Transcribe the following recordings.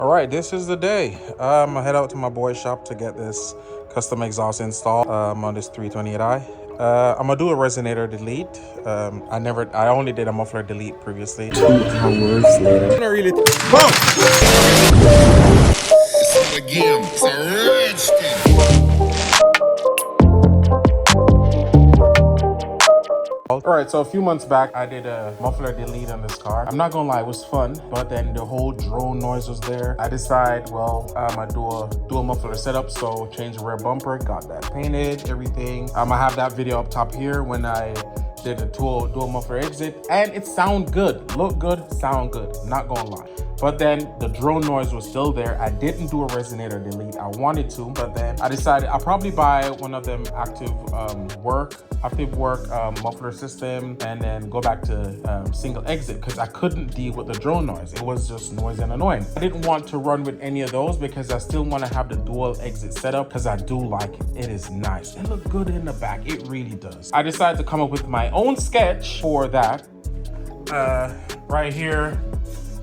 All right, this is the day. I'm gonna head out to my boy's shop to get this custom exhaust installed on this 328i. I'm gonna do a resonator delete. I only did a muffler delete previously. 2 hours later. I really Again, it's a rich thing. Alright, so a few months back, I did a muffler delete on this car. I'm not gonna lie, it was fun, but then the whole drone noise was there. I decided, well, I'm gonna do a muffler setup, so change the rear bumper, got that painted, everything. I'm gonna have that video up top here when I did a dual muffler exit, and it sound good, look good, sound good, not gonna lie. But then the drone noise was still there. I didn't do a resonator delete. I wanted to, but then I decided I'll probably buy one of them active work muffler system, and then go back to single exit, because I couldn't deal with the drone noise. It was just noisy and annoying. I didn't want to run with any of those because I still want to have the dual exit setup, because I do like it. It is nice. It looks good in the back. It really does. I decided to come up with my own sketch for that. Right here,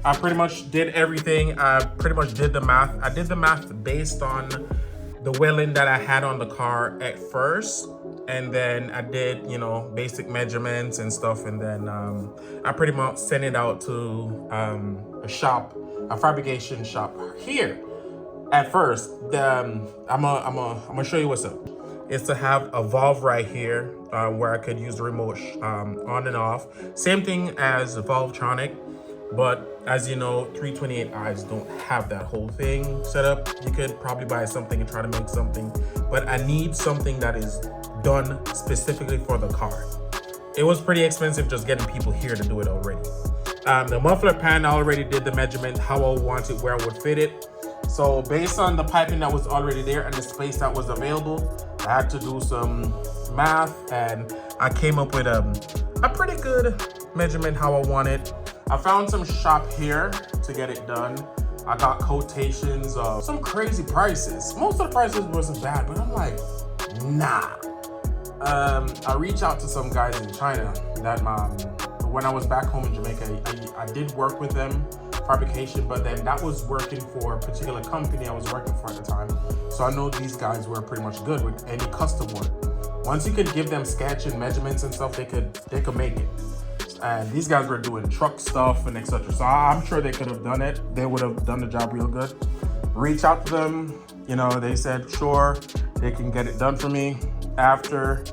I pretty much did everything. I pretty much did the math. I did the math based on the welding that I had on the car at first. And then I did, basic measurements and stuff. And then I pretty much sent it out to a fabrication shop here. At first, I'm gonna show you what's up. Is to have a valve right here where I could use the remote on and off. Same thing as the Valvetronic. But as you know, 328i's don't have that whole thing set up. You could probably buy something and try to make something, but I need something that is done specifically for the car. It was pretty expensive just getting people here to do it already. The muffler pan, I already did the measurement, how I want it, where I would fit it. So based on the piping that was already there and the space that was available, I had to do some math, and I came up with a pretty good measurement how I want it. I found some shop here to get it done. I got quotations of some crazy prices. Most of the prices wasn't bad, but I'm like, nah. I reached out to some guys in China that when I was back home in Jamaica, I did work with them, fabrication, but then that was working for a particular company I was working for at the time. So I know these guys were pretty much good with any custom work. Once you could give them sketch and measurements and stuff, they could make it. And these guys were doing truck stuff and etc. So I'm sure they could have done it. They would have done the job real good. Reach out to them. They said, sure, they can get it done for me. After,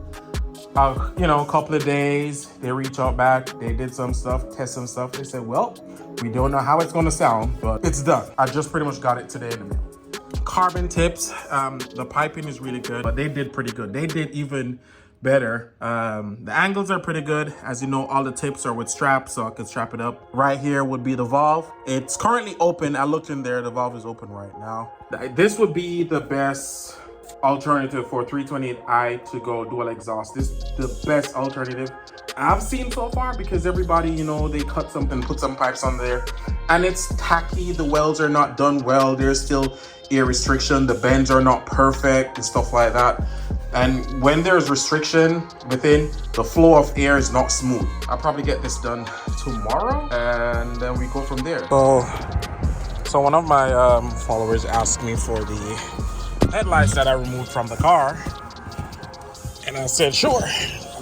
a couple of days, they reach out back. They did some stuff, test some stuff. They said, well, we don't know how it's going to sound, but it's done. I just pretty much got it today in the mail. Carbon tips. The piping is really good, but they did pretty good. They did even better. The angles are pretty good. As you know, all the tips are with straps, so I can strap it up. Right here would be the valve. It's currently open. I looked in there. The valve is open right now. This would be the best alternative for 328i to go dual exhaust. This is the best alternative I've seen so far, because everybody, they cut something, put some pipes on there, and it's tacky. The welds are not done well. There's still air restriction. The bends are not perfect and stuff like that. And when there's restriction within, the flow of air is not smooth. I'll probably get this done tomorrow, and then we go from there. So one of my followers asked me for the headlights that I removed from the car, and I said, sure,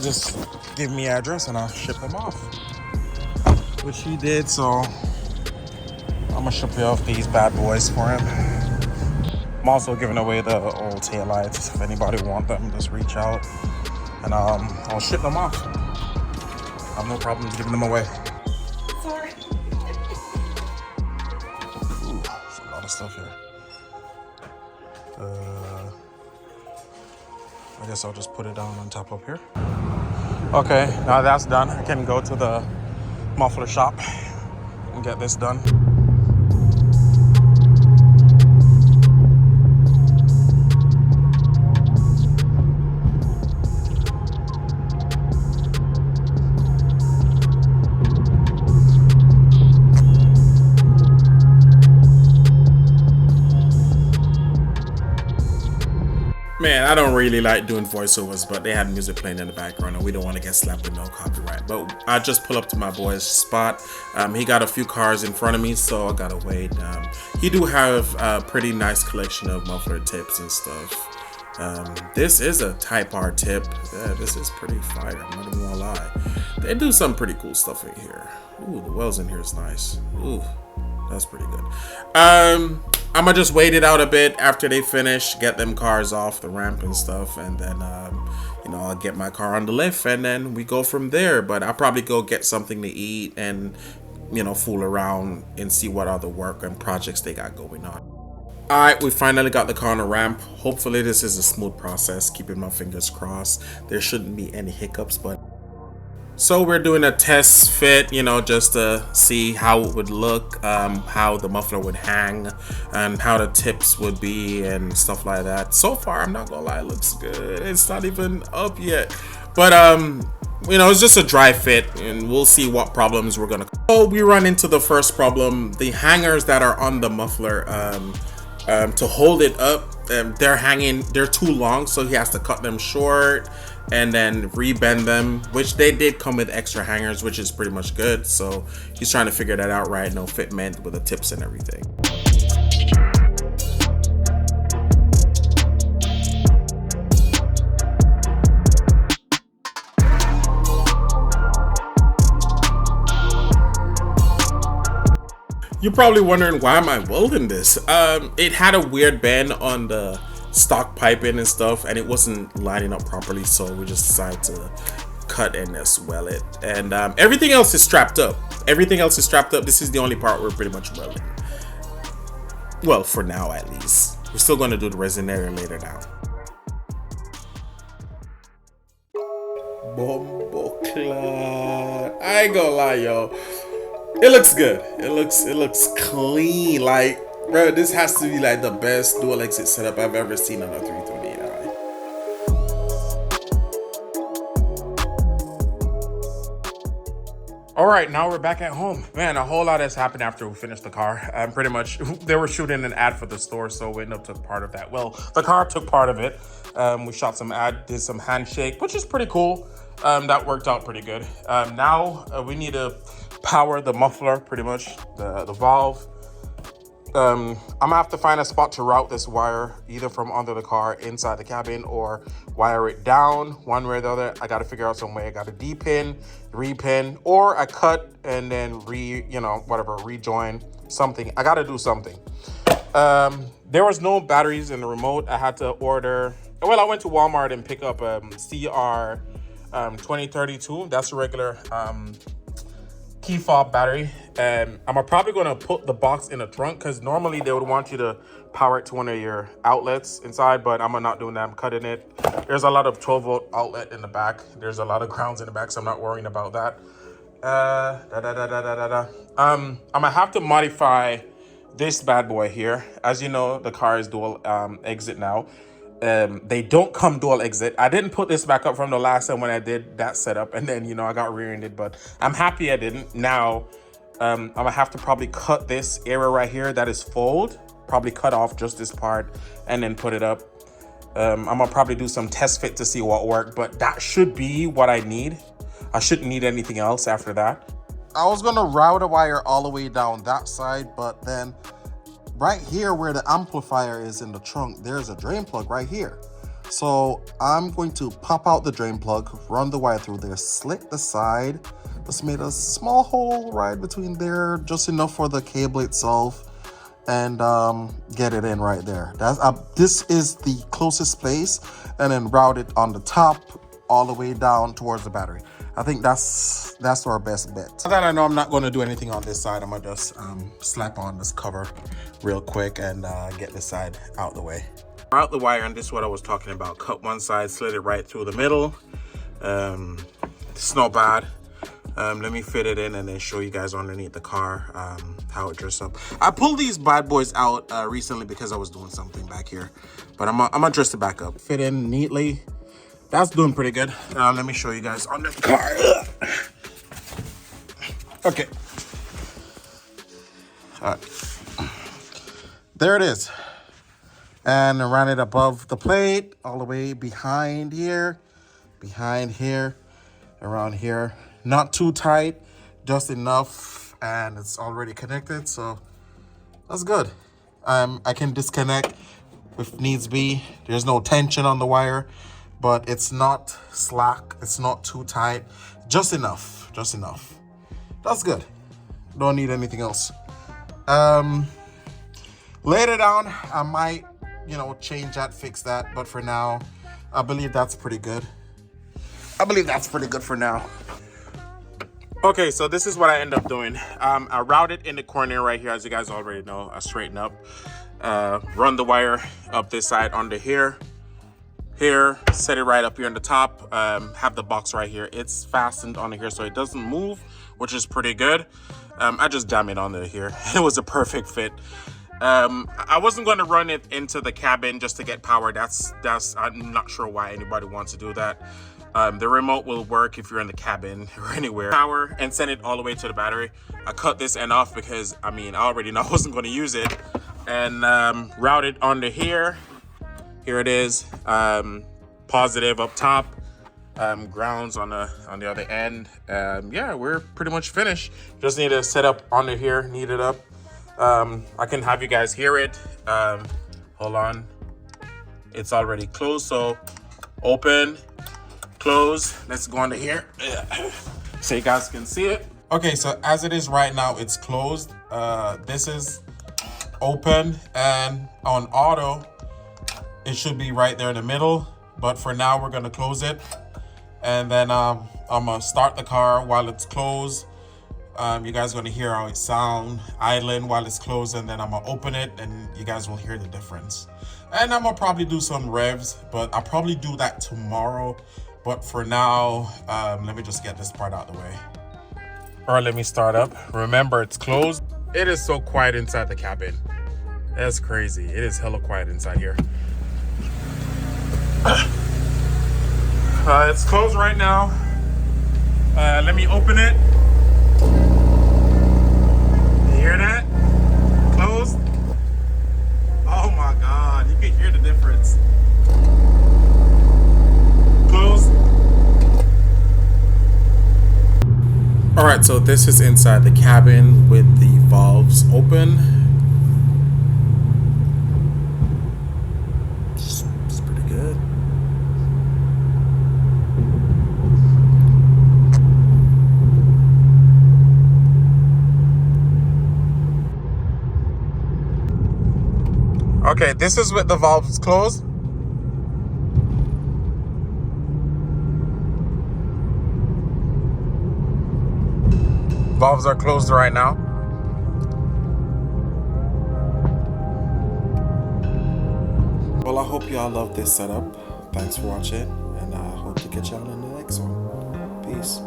just give me your address and I'll ship them off, which he did. So I'm gonna ship off these bad boys for him. I'm also giving away the old taillights. If anybody want them, just reach out and I'll ship them off. I have no problem giving them away. Sorry. Ooh, there's a lot of stuff here. I guess I'll just put it down on top up here. Okay, now that's done. I can go to the muffler shop and get this done. Man, I don't really like doing voiceovers, but they had music playing in the background and we don't want to get slapped with no copyright. But I just pull up to my boy's spot. He got a few cars in front of me, so I gotta wait. He do have a pretty nice collection of muffler tips and stuff. This is a Type R tip. Yeah, this is pretty fire, I'm not even gonna lie. They do some pretty cool stuff in here. Ooh, the wells in here is nice. Ooh, that's pretty good. I'ma just wait it out a bit after they finish, get them cars off the ramp and stuff, and then you know, I'll get my car on the lift and then we go from there. But I'll probably go get something to eat and, you know, fool around and see what other work and projects they got going on. Alright, we finally got the car on the ramp. Hopefully this is a smooth process, keeping my fingers crossed. There shouldn't be any hiccups, but so we're doing a test fit, you know, just to see how it would look, how the muffler would hang, and how the tips would be and stuff like that. So far, I'm not gonna lie, it looks good. It's not even up yet, but you know, it's just a dry fit, and we'll see what problems we're gonna. So we run into the first problem: the hangers that are on the muffler, to hold it up, they're too long, so he has to cut them short and then rebend them, which they did come with extra hangers, which is pretty much good. So he's trying to figure that out right, no fitment with the tips and everything. You're probably wondering, why am I welding this? It had a weird bend on the stock piping and stuff, and it wasn't lining up properly, so we just decided to cut and just weld it. And everything else is strapped up. Everything else is strapped up. This is the only part we're pretty much welding. Well, for now at least. We're still going to do the resonator later down. Bumbleclad. I ain't gonna lie, yo. It looks good. It looks clean. Like, bro, this has to be like the best dual exit setup I've ever seen on a 328i. All right, now we're back at home. Man, a whole lot has happened after we finished the car. Pretty much, they were shooting an ad for the store, so we ended up took part of that. Well, the car took part of it. We shot some ad, did some handshake, which is pretty cool. That worked out pretty good. Now we need to power the muffler, pretty much, the valve. I'm gonna have to find a spot to route this wire, either from under the car, inside the cabin, or wire it down, one way or the other. I gotta figure out some way. I gotta D-pin, re-pin, or I cut and then rejoin something. I gotta do something. There was no batteries in the remote. I had to order, well, I went to Walmart and pick up a CR 2032. That's a regular key fob battery. And I'm probably going to put the box in the trunk, because normally they would want you to power it to one of your outlets inside, but I'm not doing that. I'm cutting it. There's a lot of 12-volt outlet in the back. There's a lot of grounds in the back, so I'm not worrying about that. I'm gonna have to modify this bad boy here. As you know, the car is dual exit now. They don't come dual exit. I didn't put this back up from the last time when I did that setup, and then, you know, I got rear-ended, but I'm happy I didn't. Now I'm gonna have to probably cut this area right here that is fold, probably cut off just this part and then put it up. I'm gonna probably do some test fit to see what worked, but that should be what I need. I shouldn't need anything else after that. I was gonna route a wire all the way down that side, but then right here where the amplifier is in the trunk, there's a drain plug right here. So I'm going to pop out the drain plug, run the wire through there, slit the side, just made a small hole right between there, just enough for the cable itself, and get it in right there. This is the closest place, and then route it on the top all the way down towards the battery. I think that's our best bet. Now that I know I'm not going to do anything on this side, I'm going to just slap on this cover real quick and get this side out the way. Route the wire, and this is what I was talking about. Cut one side, slit it right through the middle. It's not bad. Let me fit it in and then show you guys underneath the car how it dressed up. I pulled these bad boys out recently because I was doing something back here, but I'm gonna dress it back up. Fit in neatly. That's doing pretty good. Let me show you guys on the car. Okay. All right. There it is. and ran it above the plate, all the way behind here, around here. Not too tight, just enough, and it's already connected, so that's good. I can disconnect if needs be. There's no tension on the wire, but it's not slack, it's not too tight, just enough. That's good. Don't need anything else. Later down, I might, change that, fix that. But for now, I believe that's pretty good. For now. Okay, so this is what I end up doing. I routed in the corner right here, as you guys already know. I straighten up, run the wire up this side onto here, set it right up here on the top. Have the box right here. It's fastened onto here, so it doesn't move, which is pretty good. I just jam it onto here. It was a perfect fit. I wasn't going to run it into the cabin just to get power. That's I'm not sure why anybody wants to do that. The remote will work if you're in the cabin or anywhere. Power and send it all the way to the battery. I cut this end off because I already know I wasn't going to use it, and route it onto here. Here it is. Positive up top. Grounds on the other end. Yeah, we're pretty much finished. Just need to set up onto here, neat it up. I can have you guys hear it. Hold on, it's already closed, so open, close. Let's go onto here so you guys can see it. Okay, so as it is right now, it's closed. This is open, and on auto it should be right there in the middle, but for now we're gonna close it. And then I'm gonna start the car while it's closed. You guys are gonna hear how it sound idling while it's closed, and then I'm gonna open it and you guys will hear the difference. And I'm gonna probably do some revs, but I'll probably do that tomorrow. But for now, let me just get this part out of the way. All right, let me start up. Remember, it's closed. It is so quiet inside the cabin. That's crazy. It is hella quiet inside here. It's closed right now. Let me open it. You hear that? Closed. Oh my God, you can hear the difference. Closed. All right, so this is inside the cabin with the valves open. It's pretty good. Okay, this is with the valves closed. Valves are closed right now. Well, I hope y'all love this setup. Thanks for watching, and I hope to catch y'all in the next one. Peace.